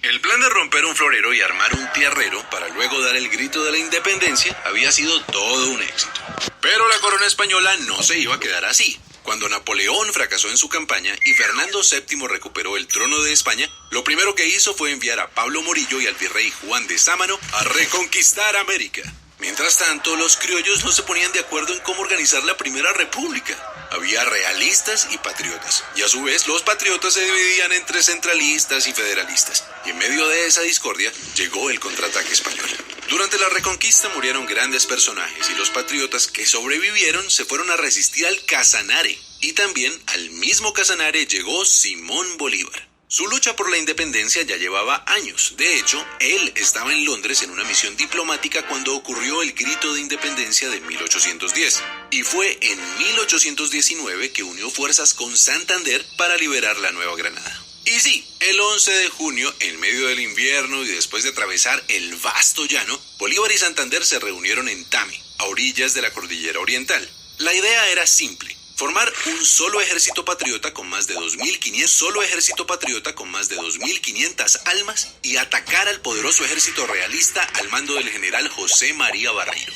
El plan de romper un florero y armar un tierrero para luego dar el grito de la independencia había sido todo un éxito. Pero la corona española no se iba a quedar así. Cuando Napoleón fracasó en su campaña y Fernando VII recuperó el trono de España, lo primero que hizo fue enviar a Pablo Morillo y al virrey Juan de Sámano a reconquistar América. Mientras tanto, los criollos no se ponían de acuerdo en cómo organizar la Primera República. Había realistas y patriotas, y a su vez los patriotas se dividían entre centralistas y federalistas. Y en medio de esa discordia llegó el contraataque español. Durante la Reconquista murieron grandes personajes y los patriotas que sobrevivieron se fueron a resistir al Casanare. Y también al mismo Casanare llegó Simón Bolívar. Su lucha por la independencia ya llevaba años. De hecho, él estaba en Londres en una misión diplomática cuando ocurrió el grito de independencia de 1810. Y fue en 1819 que unió fuerzas con Santander para liberar la Nueva Granada. Y sí, el 11 de junio, en medio del invierno y después de atravesar el vasto llano, Bolívar y Santander se reunieron en Tame, a orillas de la Cordillera Oriental. La idea era simple: formar un solo ejército patriota con más de 2.500 almas y atacar al poderoso ejército realista al mando del general José María Barreiro.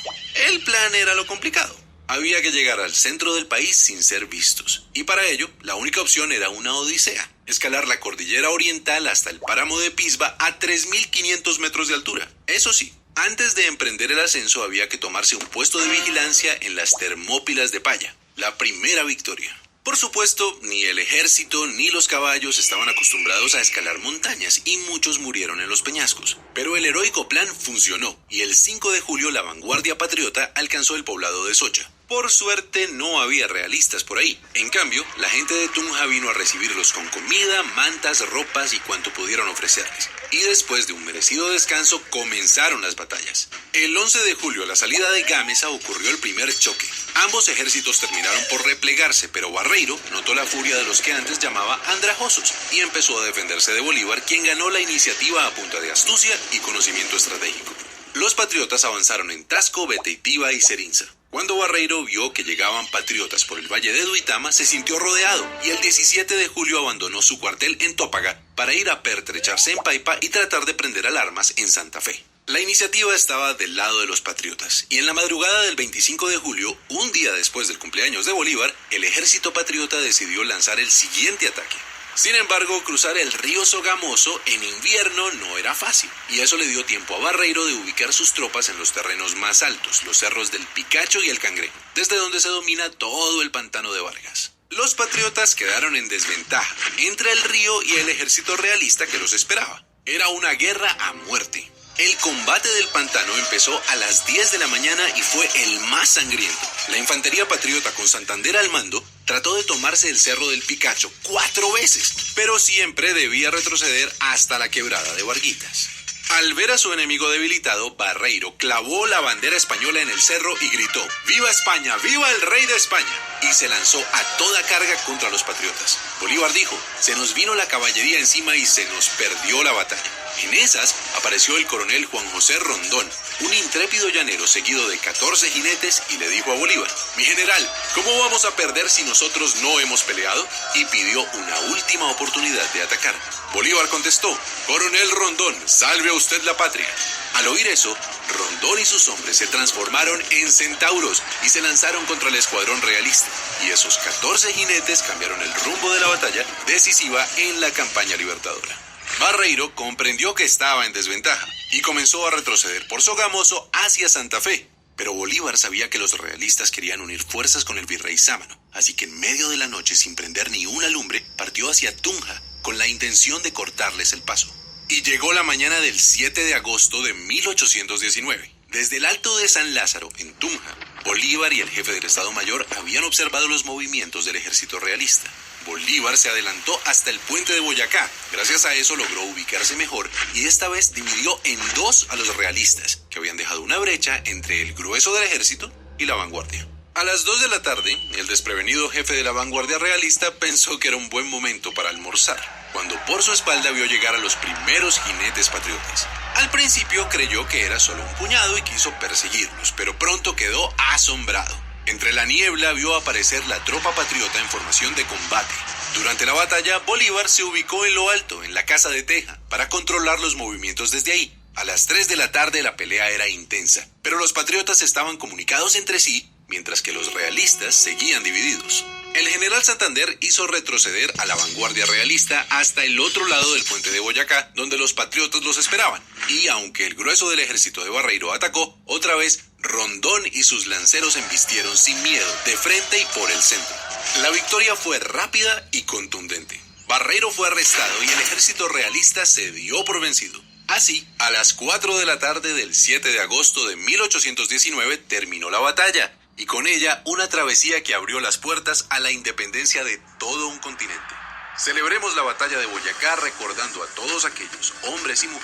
El plan era lo complicado. Había que llegar al centro del país sin ser vistos. Y para ello, la única opción era una odisea: escalar la Cordillera Oriental hasta el páramo de Pisba a 3.500 metros de altura. Eso sí, antes de emprender el ascenso había que tomarse un puesto de vigilancia en las Termópilas de Paya. La primera victoria. Por supuesto, ni el ejército ni los caballos estaban acostumbrados a escalar montañas y muchos murieron en los peñascos. Pero el heroico plan funcionó y el 5 de julio la vanguardia patriota alcanzó el poblado de Socha. Por suerte no había realistas por ahí. En cambio, la gente de Tunja vino a recibirlos con comida, mantas, ropas y cuanto pudieron ofrecerles. Y después de un merecido descanso comenzaron las batallas. El 11 de julio a la salida de Gámeza ocurrió el primer choque. Ambos ejércitos terminaron por replegarse, pero Barreiro notó la furia de los que antes llamaba andrajosos y empezó a defenderse de Bolívar, quien ganó la iniciativa a punta de astucia y conocimiento estratégico. Los patriotas avanzaron en Tasco, Beteitiva y Cerinza. Cuando Barreiro vio que llegaban patriotas por el valle de Duitama, se sintió rodeado y el 17 de julio abandonó su cuartel en Tópaga para ir a pertrecharse en Paipa y tratar de prender alarmas en Santa Fe. La iniciativa estaba del lado de los patriotas y en la madrugada del 25 de julio, un día después del cumpleaños de Bolívar, el ejército patriota decidió lanzar el siguiente ataque. Sin embargo, cruzar el río Sogamoso en invierno no era fácil, y eso le dio tiempo a Barreiro de ubicar sus tropas en los terrenos más altos, los cerros del Picacho y el Cangrejo, desde donde se domina todo el pantano de Vargas. Los patriotas quedaron en desventaja entre el río y el ejército realista que los esperaba. Era una guerra a muerte. El combate del pantano empezó a las 10 de la mañana y fue el más sangriento. La infantería patriota con Santander al mando trató de tomarse el cerro del Picacho 4 veces, pero siempre debía retroceder hasta la quebrada de Varguitas. Al ver a su enemigo debilitado, Barreiro clavó la bandera española en el cerro y gritó: ¡Viva España! ¡Viva el rey de España! Y se lanzó a toda carga contra los patriotas. Bolívar dijo: se nos vino la caballería encima y se nos perdió la batalla. En esas apareció el coronel Juan José Rondón, un intrépido llanero seguido de 14 jinetes, y le dijo a Bolívar: mi general, ¿cómo vamos a perder si nosotros no hemos peleado? Y pidió una última oportunidad de atacar. Bolívar contestó: coronel Rondón, salve a usted la patria. Al oír eso, Rondón y sus hombres se transformaron en centauros y se lanzaron contra el escuadrón realista. Y esos 14 jinetes cambiaron el rumbo de la batalla decisiva en la campaña libertadora. Barreiro comprendió que estaba en desventaja y comenzó a retroceder por Sogamoso hacia Santa Fe. Pero Bolívar sabía que los realistas querían unir fuerzas con el virrey Sámano, así que en medio de la noche, sin prender ni una lumbre, partió hacia Tunja con la intención de cortarles el paso. Y llegó la mañana del 7 de agosto de 1819. Desde el Alto de San Lázaro, en Tunja, Bolívar y el jefe del Estado Mayor habían observado los movimientos del ejército realista. Bolívar se adelantó hasta el puente de Boyacá. Gracias a eso logró ubicarse mejor y esta vez dividió en dos a los realistas, que habían dejado una brecha entre el grueso del ejército y la vanguardia. A las 2 de la tarde, el desprevenido jefe de la vanguardia realista pensó que era un buen momento para almorzar, cuando por su espalda vio llegar a los primeros jinetes patriotas. Al principio creyó que era solo un puñado y quiso perseguirlos, pero pronto quedó asombrado. Entre la niebla vio aparecer la tropa patriota en formación de combate. Durante la batalla, Bolívar se ubicó en lo alto, en la Casa de Teja, para controlar los movimientos desde ahí. A las 3 de la tarde la pelea era intensa, pero los patriotas estaban comunicados entre sí, mientras que los realistas seguían divididos. El general Santander hizo retroceder a la vanguardia realista hasta el otro lado del puente de Boyacá, donde los patriotas los esperaban. Y aunque el grueso del ejército de Barreiro atacó, otra vez Rondón y sus lanceros embistieron sin miedo, de frente y por el centro. La victoria fue rápida y contundente. Barreiro fue arrestado y el ejército realista se dio por vencido. Así, a las 4 de la tarde del 7 de agosto de 1819 terminó la batalla, y con ella una travesía que abrió las puertas a la independencia de todo un continente. Celebremos la batalla de Boyacá recordando a todos aquellos hombres y mujeres